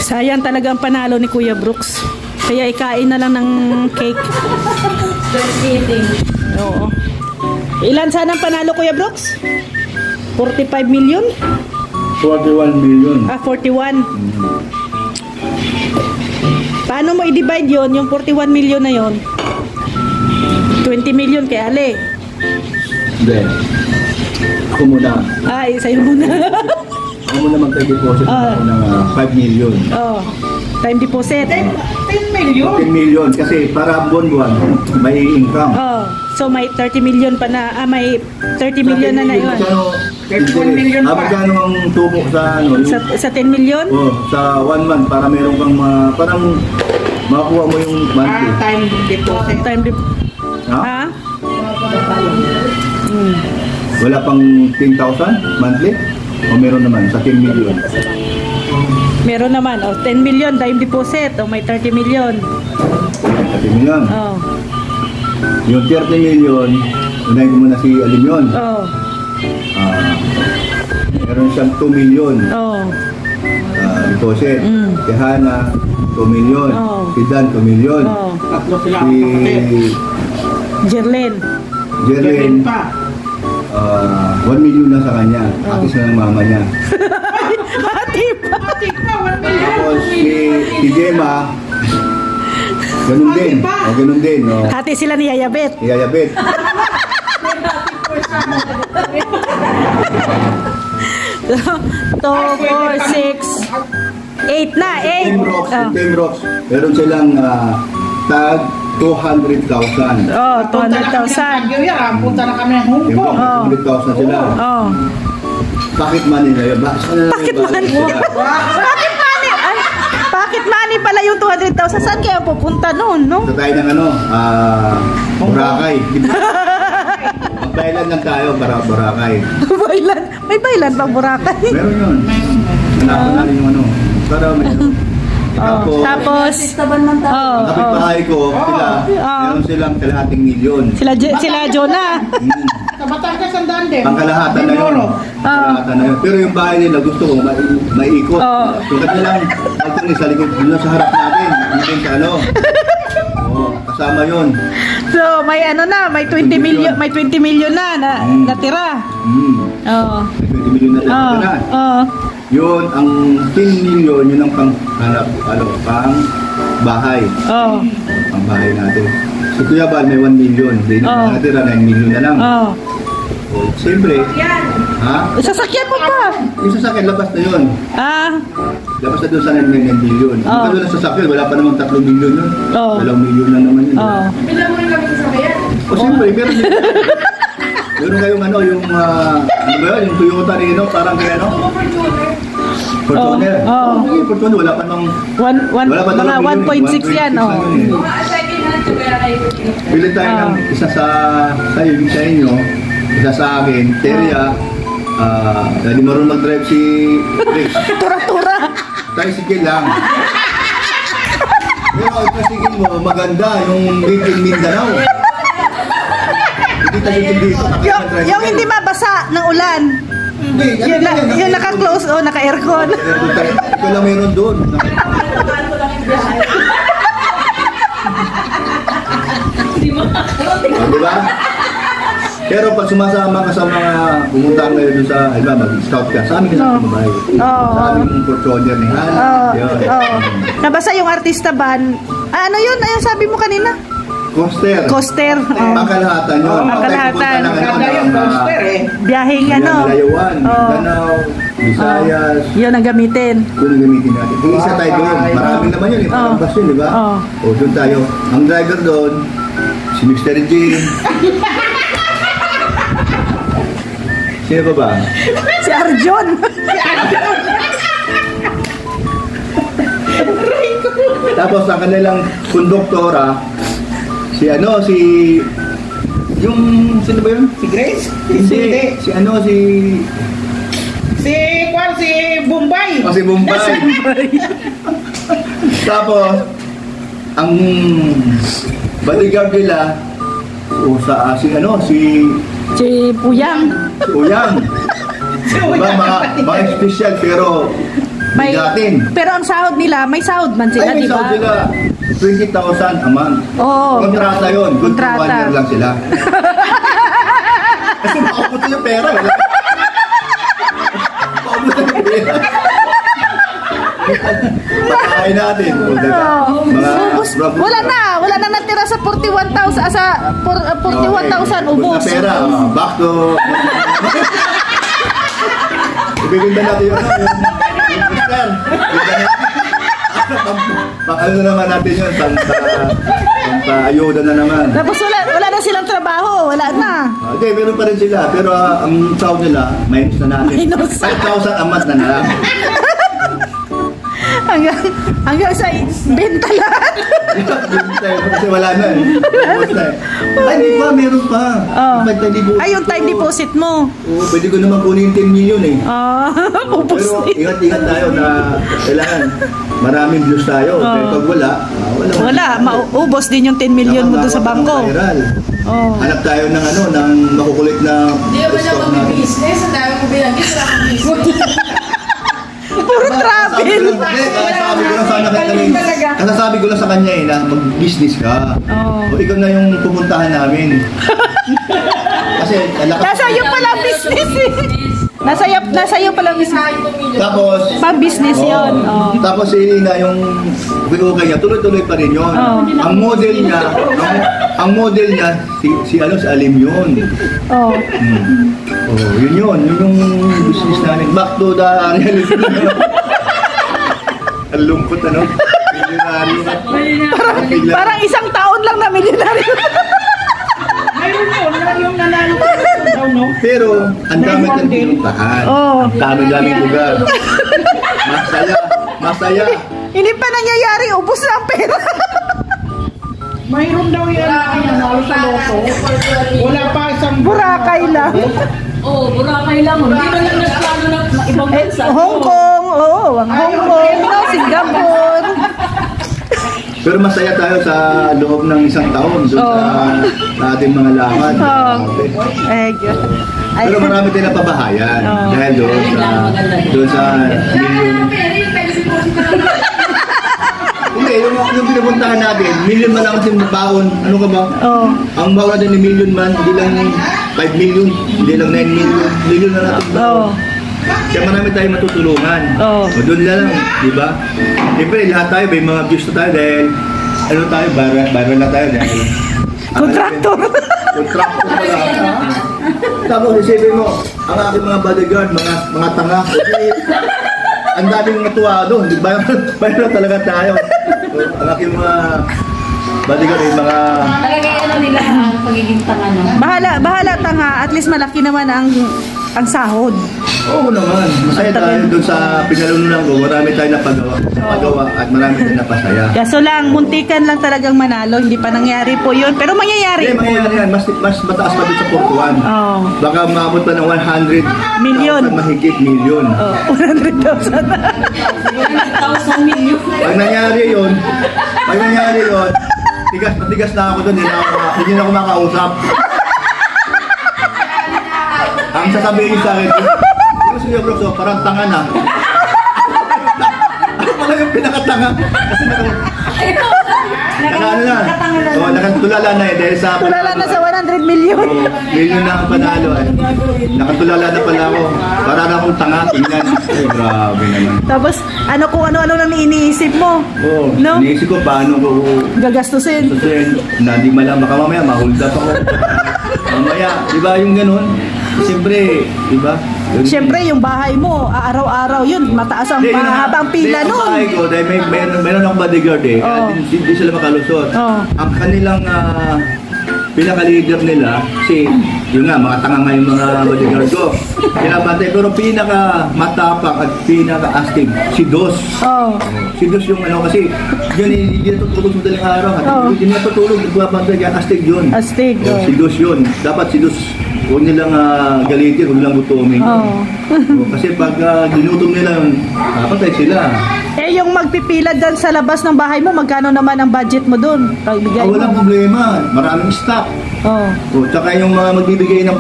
Sayang talaga ang panalo ni Kuya Brooks. Kaya ikain na lang ng cake. Just eating. Oo. Ilan sana ang panalo, Kuya Brooks? 45 million? 41 million. 41. Paano mo i-divide yon yung 41 million na yon? 20 million kay Ale. Hindi. Ako muna. Ay, sa'yo muna. Ako muna magka-deposit ng 5 million. Oh. Time deposit. 10 million? 10 million kasi para buwan-buwan may income. Oh. So may 30 million pa na, may 30 million na yun. 31 million pa. Magkano ang tubo sa ano? Sa 10 million? Oh, sa 1 month para meron kang parang makuha mo yung monthly. Time deposit. Time deposit. Ha? Wala pang 10,000 monthly? O meron naman sa 10 million? Meron naman. 10 million time deposit. May 30 million. 30 million? Oh. Yung 30 million, unahin ko muna si Alim yun. Oh. Meron siyang 2 million. Oh. Deposit. Si Hana, 2 million. Oh. Si Dan, 2 million. Oh. Tatlo sila. Si Jerlyn. Jerlyn, pa. 1 million na sa kanya. Ate siya ng mama niya. Hati pa. Ate pa, 1 million. Tapos si Gemma, ganun din. O ganun din. O. Hati sila ni Yayabet. Iyayabit. 2, 4, 6, 8 na. 8. Team Rocks, meron silang tag 200,000. Oh, 200,000. Punta na kami ng Hong Kong. 200,000 sila. Oh. Pocket money na yun. Pocket money? Pocket money? Ay, pocket money pala yung 200,000. Saan kaya pupunta noon, no? Sa tayo ng Boracay. Magbailan lang tayo para Boracay. Bailan? May bailan pang Boracay? Meron yun. Hanapan natin yung para meron. Tapos, ang kapitbahay ko, meron silang kalahating milyon. Sila Jonah. Sa Batangas ang daan din. Pangkalahatan na yun. Pangkalahatan na yun. Pero yung bahay nila gusto ko maiikot. So kanilang alto sa likod doon sa harap natin. Hindi sa kasama yun. So, may may 20 million, may 20 million na natira. Oo. May 20 million na natira. Yun, ang 10 million, yun ang pang bahay. Pang bahay natin. Si Kuya Bal may 1 million. Hindi na natira, 9 million na lang. Siyempre. Sasakyan mo pa. Yung sasakyan, labas na yun. Labas na doon sa 9 million. Yung doon sa sasakyan, wala pa namang 3 million yun. 2 million na naman yun. Bilang mo rin kami sa sasakyan. Siyempre, meron yun. Meron kayong yung yung Toyota rin, parang kaya Fortuner. Fortuner, wala pa nang... Mga 1.6 yan, Pili tayo ng isa sa inyo, isa sa akin, Teria, dahil marunong mag-drive si Rick. Tura-tura. Tricycle lang. Pero ang tricycle mo, maganda, yung Made in Mindanao. Hindi tayo dito. Yung hindi mabasa ng ulan. Hindi. Yung naka-close o naka-aircon. Ito lang meron doon. Diba? Pero pag sumasama ka sa mga pumunta ngayon doon sa, mag-scout ka, sa amin ka sa babae. Sa aming portfolio ni Hana. Nabasa yung artista ban. Ano yun? Ayun sabi mo kanina? Coaster. Pangkalahatan yun. Pangkalahatan. Maganda yung coaster Biyaheng Layawan, Danau, Visayas. Yun ang gamitin. Yun ang gamitin natin. Kung isa tayo doon, marami naman yun. Parang bus yun, di ba? O doon tayo. Ang driver doon, si Mr. G. Sino ba? Si Arjon. Tapos ang kanilang konduktora, yung, sino ba yun? Si Grace? Hindi. Si Bombay. Si Bombay. Tapos, ang bodyguard nila, si Si Puyang. Diba, mga special pero bigatin. Pero ang sahod nila, may sahod man sila, Ay, may di ba? sahod sila. 20,000 a month. Oo. Kontrata yun. Good for 1 Kontrata. year lang sila. Kasi makaupot yung pera. Makaupot yung pera. Pakain natin. Wala na natira sa 41,000 ubos. Na pera. Back to... Ibiganda natin yun. Ano na naman natin yun. Pang-ayuda na naman. Tapos wala na silang trabaho. Wala na. Okay, meron pa rin sila. Pero ang sahod nila, minus na natin. Minus. 5,000 a month na lang. Hanggang sa benta lahat. Kasi wala na eh. Ay, di ba? Meron pa. Ay, yung time deposit mo. Oo, pwede ko naman kunin 10 million eh. Ubos Pero din. ingat-ingat tayo na kailangan maraming views tayo. Pero pag wala, Wala, maubos din yung 10 million mo doon sa bangko. Hanap tayo ng ng makukulit na Hindi ba na mag-business? Ang dami ko binanggit, wala akong business. Puro travel. Kasasabi ko lang sa kanya na mag-business ka. O ikaw na yung pupuntahan namin. Kasi Nasa'yo pala business eh. Nasa'yo pala business. Tapos Pang-business yun. Tapos na yung okay niya, tuloy-tuloy pa rin yun. Ang model niya si Alim yun. Yun yung business namin. Back to the reality. Ang lungkot milyonaryo. Parang isang taon lang na milyonaryo. Ngayon yung nanalo ko daw, no? Pero ang dami ng pinuntahan. Ang dami-daming lugar. Masaya. Hindi pa nangyayari, ubos na ang pera. Mayroon daw yan nanalo sa loto. Wala pa isang Boracay lang. Boracay lang. Hindi man lang nagplano ng ibang bansa. Hong Kong, ang Hong Kong, Singapore. Pero masaya tayo sa loob ng isang taon doon sa ating mga lakad. Pero marami tayong napabahayan dahil doon sa million. Hindi, yung pinupuntahan natin, million man lang kasi baon. Ano ka ba? Ang baon natin ni million man, hindi lang 5 million, hindi lang 9 million. Million na natin baon. Kaya marami tayong matutulungan. O doon lang, di ba? Siyempre, lahat tayo, may mga views na tayo dahil viral na tayo dahil Contractor. Contractor pala. Tapos isipin mo, ang aking mga bodyguard, mga tanga, ang daming natuwa doon. Viral talaga tayo. So, ang aking mga bodyguard ay mga... Talaga nila ang pagiging tanga, no? Bahala tanga, at least malaki naman ang sahod. Oo naman. Masaya tayo doon sa pinalunan ko. Marami tayong napagawa at marami tayong napasaya. Kaso lang, muntikan lang talagang manalo. Hindi pa nangyari po yun. Pero mangyayari. Hindi, mangyayari yan. Mas mataas pa doon sa Portuan. Baka maabot pa ng 100 million. Mahigit million. 100,000. 100,000 million. Pag nangyari yun, tigas na ako doon. Hindi na ako makausap. Ang sasabihin niyo sa akin, Sir Brooks, parang tanga na. Ako pala yung pinakatanga. Kasi nakatulala na eh. Dahil sa Tulala na sa 100 million. Million na ang panalo eh. Nakatulala na pala ako. Para na akong tanga. Tingnan. Ay, grabe naman. Tapos, kung ano-ano lang iniisip mo. No? Iniisip ko paano ko gagastusin. Na di malam. Baka mamaya ma-hold up ako. Mamaya, di ba yung ganun? Siyempre, di ba? Siyempre, yung bahay mo, araw-araw yun, mataas ang mahabang pila nun. Ang bahay ko, dahil meron akong bodyguard eh. Hindi sila makalusot. Ang kanilang pinaka-leader nila, yun nga, mga tanga nga yung mga bodyguard ko. Pinabantay, pero pinaka-matapak at pinaka-astig, si Dos. Si Dos yung kasi yun, hindi natutulog sa madaling araw. Hindi natutulog, nagbabantay, kaya astig yun. Astig. Si Dos yun. Dapat si Dos, huwag nilang galitin, huwag nilang gutumin. Kasi pag ginutom nila yun, patay sila. Yung magpipila dyan sa labas ng bahay mo, magkano naman ang budget mo dun? Walang problema. Maraming stock. Tsaka yung mga magbibigay ng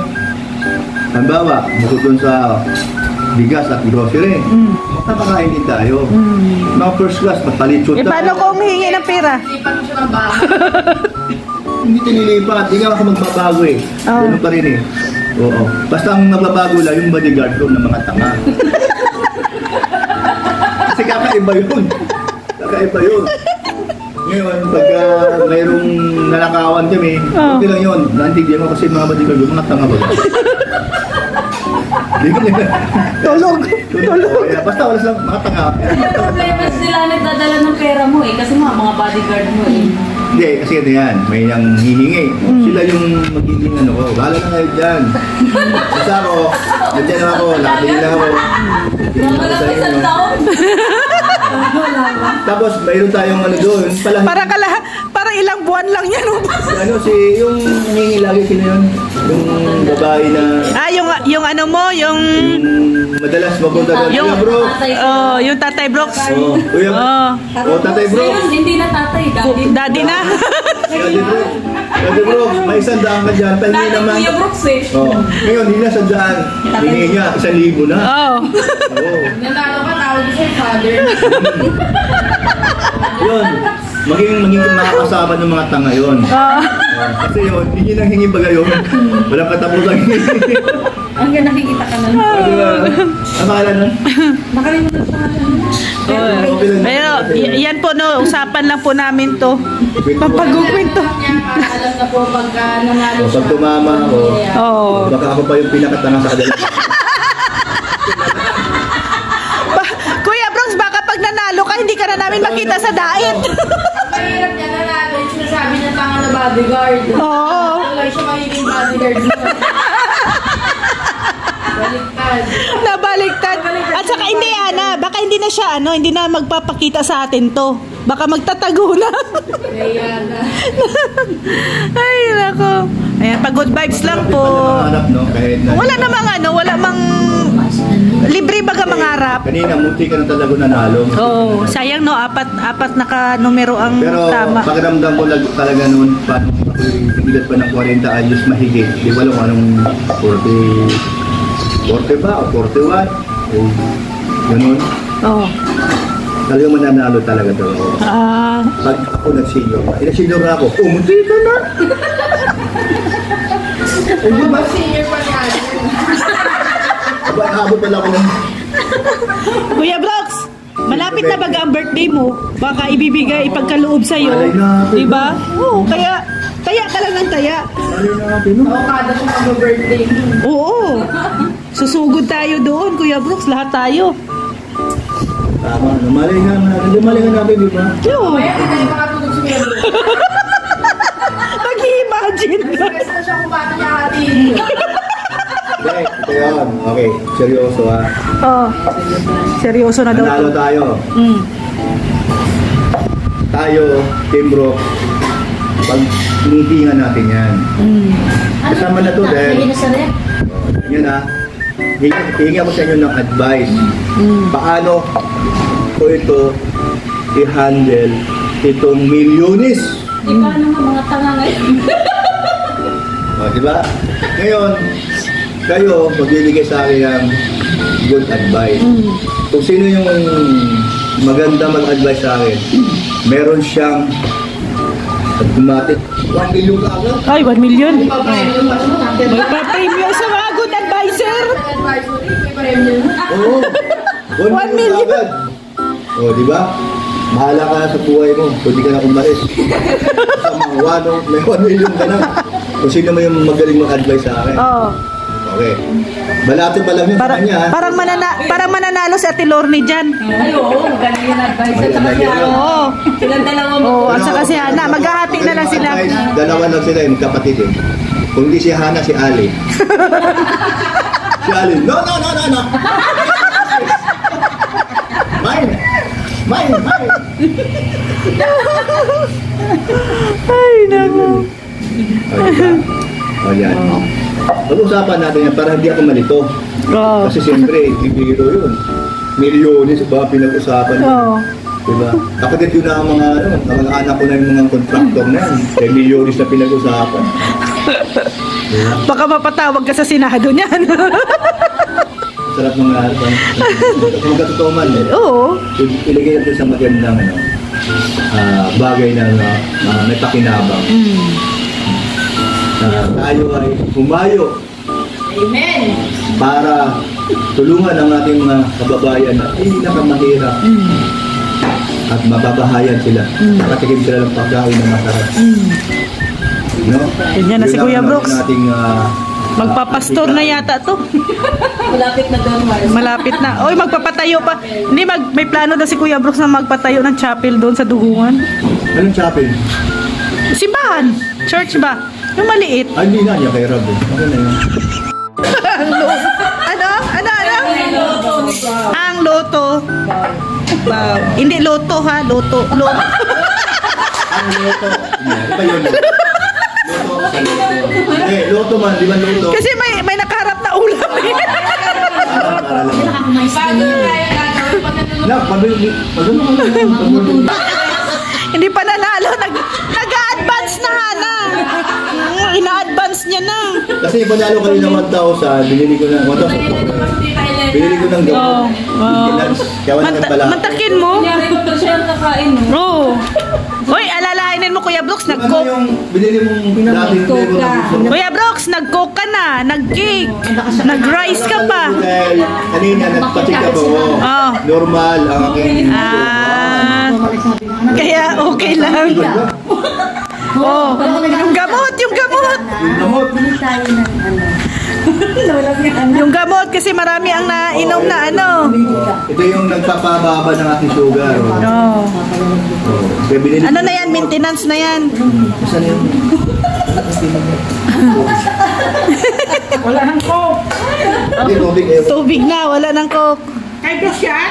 Halimbawa, bukod dun sa bigas at grocery, magpapakain din tayo. Mga first class, magpalitsot Eh, paano kung hingi ng pera? Lipat mo siya ng bahay. Hindi tinilipat, hindi nga ako magbabago eh. Ganun pa rin eh. Oo. Basta ang nagbabago lang yung bodyguard ko ng mga tanga. Kasi kakaiba yun. Kakaiba yun. Ngayon, pagka mayroong nanakawan kami, okay lang yun. Naantigyan ko kasi mga bodyguard ko, mga tanga ba? Tulog. Kaya basta wala silang mga tanga. Yung problema sila nagdadala ng pera mo eh. Kasi mga bodyguard mo eh. Hindi, kasi ito yan, may nang hihingi. Sila yung magiging ano ko, bahala na kayo dyan. Basta ako, nandiyan lang ako, nakatingin lang ako. Mga lang isang taon. Tapos mayroon tayong ano doon, Parang ilang buwan lang yan. yung hihingi lagi sino yun? Yung babae na, Yung ano mo, yung madalas mapunta doon. Yung- Kuya bro! yung Tatay Brooks. Oh, kuya, oh, tatay bro! Ngayon, hindi na tatay. Daddy na. Tatay bro, may 100 ka dyan, tahingi Tatay naman. Kuya Brooks eh. Oh, ngayon, hindi na 100. Hihingi niya, 1,000 na. Oh. Oo. Nanalo ka, tawag ko sa'yo, father. Yun, maging makakasama ng mga tanga yun. Kasi yun, hingi ng hingi baga yun. Walang katapusan. Hanggang nakikita ka na. Ang pangalan nun? Nakalimutan pa ka na. Okay lang. Pero yan po no, usapan lang po namin to. Papagkukwento. Para alam na po pagka nanalo siya. Pag tumama ako, Oh. baka ako pa yung pinakatanga sa kadala. Kuya Brooks, baka pag nanalo ka, hindi ka na namin makita sa diet. Ang mahirap niya nanalo, yung sinasabi niya tanga na bodyguard. Oo. Tuloy siya magiging bodyguard mo. Baliktad. Nabaliktad. At saka hindi Ana, baka hindi na siya hindi na magpapakita sa atin to. Baka magtatago na. Kaya na. Ay, nako. Ayan, pag good vibes lang po. Hanap, no? Kahit na, Wala namang wala mang libre baga mangarap. kanina, munti ka na talaga nanalo. Oh, sayang no, apat naka-numero ang Pero tama. pakiramdam ko talaga noon, paano ako'y edad pa ng 40 anyos mahigit. Di ba lang anong 40 ba o 41? O ganun. Oh. Talagang mananalo talaga to. Pag ako nag-senior na, nag-senior na ako, munti ka na! Hindi ba? Senior pa niya. Aba, abot pala ako ng... Kuya Brooks, malapit na baga ang birthday mo. Baka ibibigay ipagkaloob sa iyo, Malay natin. 'di ba? Oo, kaya ka lang ng taya. Ano natin, no? Oo, kada siya mag-birthday. Oo. Susugod tayo doon, Kuya Brooks, lahat tayo. Tama, namalay nga natin, di ba? Yo, Kaya hindi tayo makatulog si Melo. mag-imagine ka. Stress na siya kung paano niya atin. Okay, ito yun. Okay, seryoso ha. Oh. Seryoso na daw. Nanalo tayo. Tayo, Team Bro, pag tinitingan natin yan. Kasama na to dahil, yun ha, hihingi ako sa inyo ng advice. Paano ko ito i-handle itong milyones? Di ba mga tanga ngayon? O, di ba? Ngayon, kayo magbibigay sa akin ng good advice. Kung sino yung maganda mag-advise sa akin, meron siyang automatic 1 million ka agad. Ay, 1 million. Pa-premium pa siya. Magpa-premium sa mga good advisor. Advisory, may premium. Oo. 1 million. agad. O, di ba? Bahala ka na sa buhay mo. Pwede ka na kumaris. Sa mga wano, may 1 million ka na. Kung sino mo yung magaling mag-advise sa akin. Oh. Okay. Balate pa lang yun sa kanya. ha? Parang mananalo si Ate Lorne dyan. Ay, oo. Galing yung advice. At saka siya. Oo. Silang dalawa mo. Oo, at saka si Hana, maghahati na lang sila. Dalawa lang sila yung kapatid eh. Kung di si Hana, si Ali. Si Ali, no. Mine. Ay, nako. O, diba? O, yan. Pag-usapan natin yan para hindi ako malito. Oo. Kasi siyempre, bibiro yun. Milyones ba pinag-usapan yun? Oo. Diba? Kapatid yun na ang mga, ang mga anak ko na yung mga contractor na yan. Kaya milyones na pinag-usapan. Baka mapatawag ka sa Senado niyan. Sarap mga kung magkatotoo man eh. Oo. Ilagay natin sa magandang bagay na may pakinabang. Tayo ay humayo. Amen! Para tulungan ang ating mga kababayan na hindi nakamahirap. At mababahayan sila. Nakatikim sila ng pagkain na masarap. No? Yan na si Kuya Brooks. Ating, magpapastor na yata to. Malapit na doon, Mars. Malapit na. Oy, magpapatayo pa. Hindi, may plano na si Kuya Brooks na magpatayo ng chapel doon sa Dugungan. Anong chapel? Simbahan. Church ba? Yung maliit. Ay, hindi na niya kay Rob. Okay na yun. Ano? Ang loto. Wow. Hindi loto ha, loto. Ang loto. Iba yun. Loto man, di ba loto? Kasi may nakaharap na ulam eh. Hindi pa nanalo, nag-a-advance na Hana. Ina-advance niya na. Kasi ipanalo kayo ng 1,000, binili ko ng 1,000. Binili ko ng gamot. Kaya wala kang pala. Mantakin mo. Kunyari ko siya ang kakain mo. Oo. Hoy, alalahanin mo Kuya Brooks, Ano nag-coke. yung binili mong dating flavor ng gusto? Kuya Brooks, nag-coke ka na, nag-cake, nag-rice ka pa. Dahil kanina nagpa-check ka po. Oh. Normal ang aking Kaya okay lang. Oh, yung gamot. yung gamot. Yung gamot kasi marami ang nainom na ano. Ito yung nagpapababa ng aking sugar. Oh. Kaya binili Ano na yan? Maintenance na yan. Saan yun? Wala nang coke. Hindi, tubig eh. Tubig na, wala nang coke. Kay Diyos yan?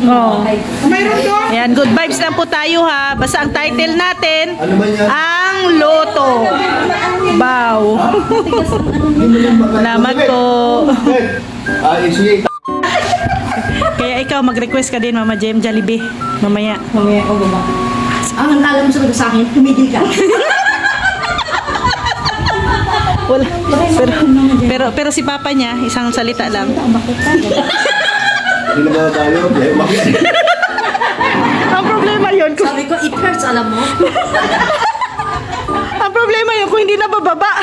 Oh. Mayroon doon? Ayan, good vibes lang po tayo ha. Basta ang title natin, Ano ba yan? Ang Loto. Bow. Salamat po. Sige. Kaya ikaw, mag-request ka din, Mama Jem, Jollibee. Mamaya. Mamaya ko ba? Ang alam mo sa akin, tumigil ka. Wala. Pero si Papa niya, isang salita lang. Hindi na ba tayo? Ang problema yun, Sabi ko, it hurts, alam mo? ang problema yun kung hindi na bababa.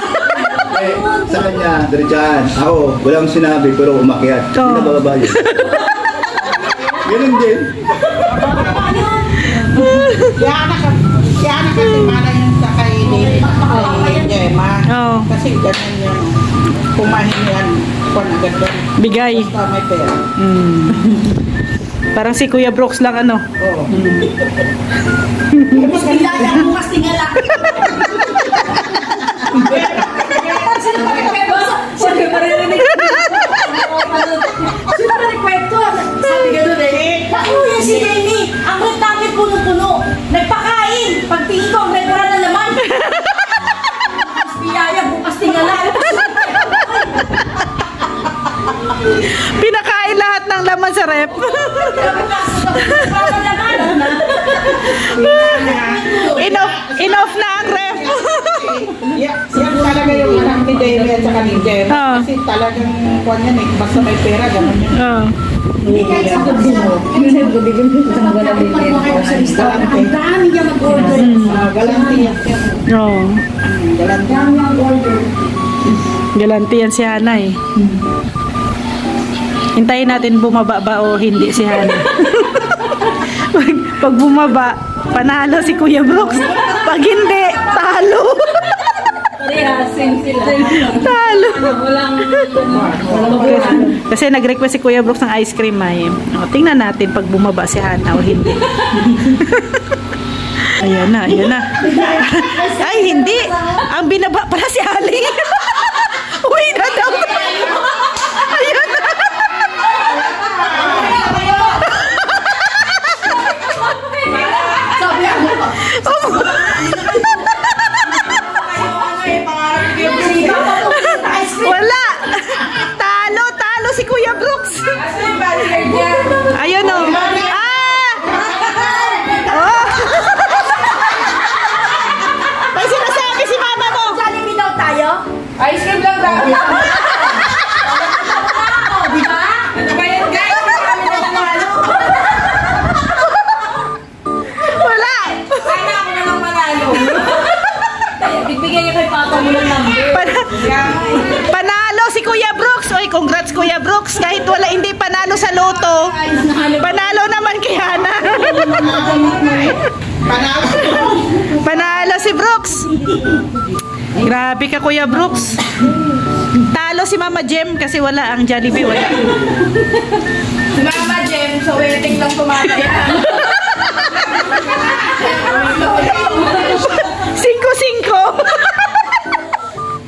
Sa kanya, diretsahan. Ako, walang sinabi pero umakyat. Hindi na bababa yun. Ganun din. Kaya na kasi mana yung sa kay Gemma. Oo. Kasi ganun yung kumahin yan. Kung agad doon. Bigay. Basta may pera. Parang si Kuya Brooks lang ano. Oo. Mas tingala, bukas tingala. Sabi pa rin Sino ba nagkwento? Sabi gano'n eh. Naku, yan si Jamie. Ang rep namin puno-puno. Nagpakain. Pagtingin ko, ang rep wala na laman. Mas biyaya, bukas tingala. Pinakain lahat ng laman sa rep. Enough na ang rep. Yan talaga yung anak ni Jamie at saka ni Jem. Ah. Kasi talagang kuwan yan eh. Basta may pera, gano'n yun. Oh. Hindi kahit sa gabi mo. Ang dami niya mag-order. Galanti yan. Oh. Galanti yan order. Galanti yan si Hana eh. Hintayin natin bumaba ba o hindi si Hana. Pag bumaba, panalo si Kuya Brooks. Pag hindi, talo. Parehasing sila. Talo. Walang Kasi nag-request si Kuya Brooks ng ice cream ay. O, tingnan natin pag bumaba si Hana o hindi. Ayan na, ayan na. Ay, hindi. Ang binaba pala si Ali. Uy na daw. Ayan na. Wala. Talo si Kuya Brooks. Ayun o. Oh. May sinasabi si mama mo. Jollibee daw tayo? Toto. Panalo naman kay Hana. Panalo si Brooks. Grabe ka, Kuya Brooks. Talo si Mama Jem kasi wala ang Jollibee. Wala. Si Mama Jem, sa wedding lang tumataya. 5-5.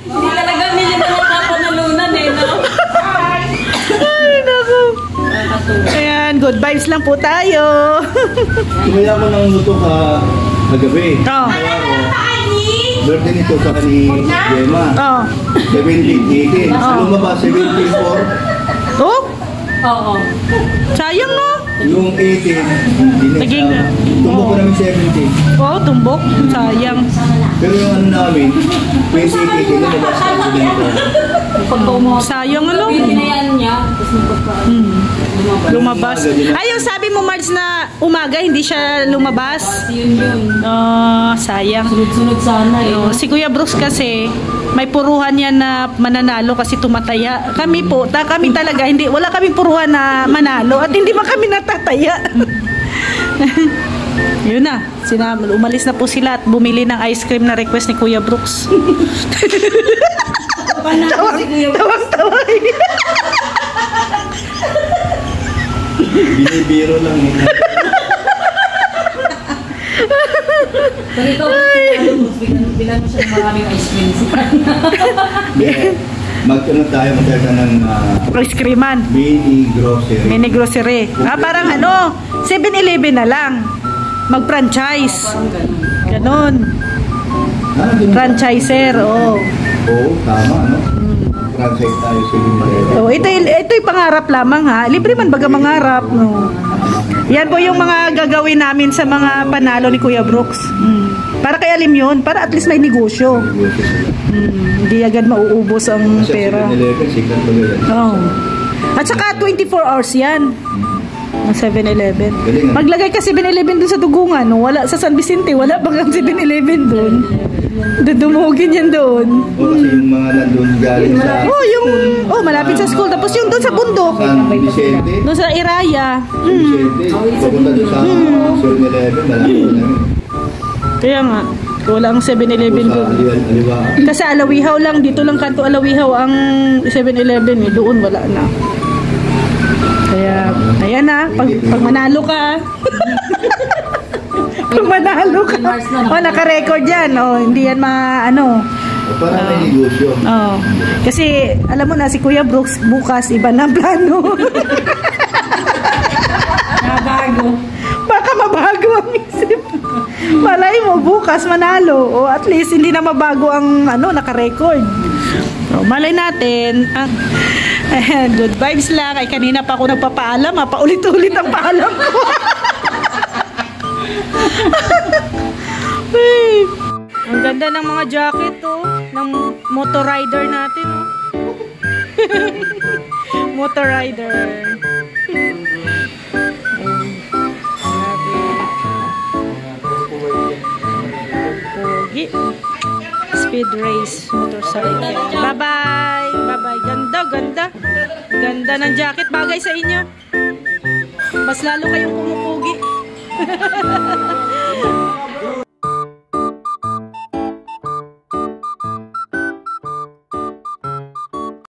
Hindi talaga nila nakapanalunan eh, no? Ay, naku. Ayan, good vibes lang po tayo. Tumaya ko ng luto kagabi. Oh. Kaya ko, birthday nito sa ni Gemma. Oh. 17-18. Lumabas 17-4. Oh? Oo. Sayang, no? Yung 18, Naging, tumbok ko namin 17. Oh, tumbok. Sayang. Pero yung ano namin, 20-18, lumabas sa 17-4. Pagka umuha. Sayang, ano? Pinayaan niya. Tapos nagpagka. Lumabas. Ay, yung sabi mo, Marge, na umaga, hindi siya lumabas. Yun. Sayang. Sunod-sunod sana eh. Si Kuya Brooks kasi, may puruhan yan na mananalo kasi tumataya. Kami po, kami talaga, hindi, wala kaming puruhan na manalo at hindi man kami natataya. Yun na, umalis na po sila at bumili ng ice cream na request ni Kuya Brooks. Tawang-tawa. Binibiro lang eh. Pero ikaw, bilan mo siya ng maraming ice cream. Magtanong tayo ng Ice creaman. mini grocery. Mini grocery. Parang 7-Eleven na lang. Mag-franchise. Ganon. Franchiser, Oo, tama, no? Franchise tayo sa Himalaya. Ito yung pangarap lamang, ha. Libre man baga mangarap, no. Yan po yung mga gagawin namin sa mga panalo ni Kuya Brooks. Para kay Alim yun, para at least may negosyo. Hindi agad mauubos ang pera. 7-Eleven, sikat ba yan? Oh. At saka 24 hours yan. Ang 7-Eleven. Maglagay ka 7-Eleven dun sa Dugungan. No? Wala sa San Vicente, wala bang 7-Eleven dun? Dudumugin yan doon. Kasi yung mga nandun galing sa... malapit sa school. Tapos yung doon sa bundok. San Vicente. Doon sa Iraya. San Vicente. Papunta doon sa 7-Eleven, malapit na yun. Kaya nga, wala ang 7-Eleven doon. Aliwaan. Kasi Alawihaw lang, dito lang kanto Alawihaw ang 7-Eleven. Doon wala na. Kaya, ayan na, pag manalo ka. Pag manalo ka. Naka-record yan. Hindi yan Para may negosyo. Kasi, alam mo na, si Kuya Brooks, bukas, iba na ang plano. Nabago. Baka mabago ang isip. Malay mo, bukas manalo. O at least, hindi na mabago ang naka-record. Malay natin. Good vibes lang. Ay, kanina pa ako nagpapaalam. Paulit-ulit ang paalam ko. Ang ganda ng mga jacket, ng motor rider natin, motor rider. Pogi. Speed race motorcycle. Bye-bye. Bye-bye. Ganda. Ganda ng jacket. Bagay sa inyo. Mas lalo kayong pumupugi.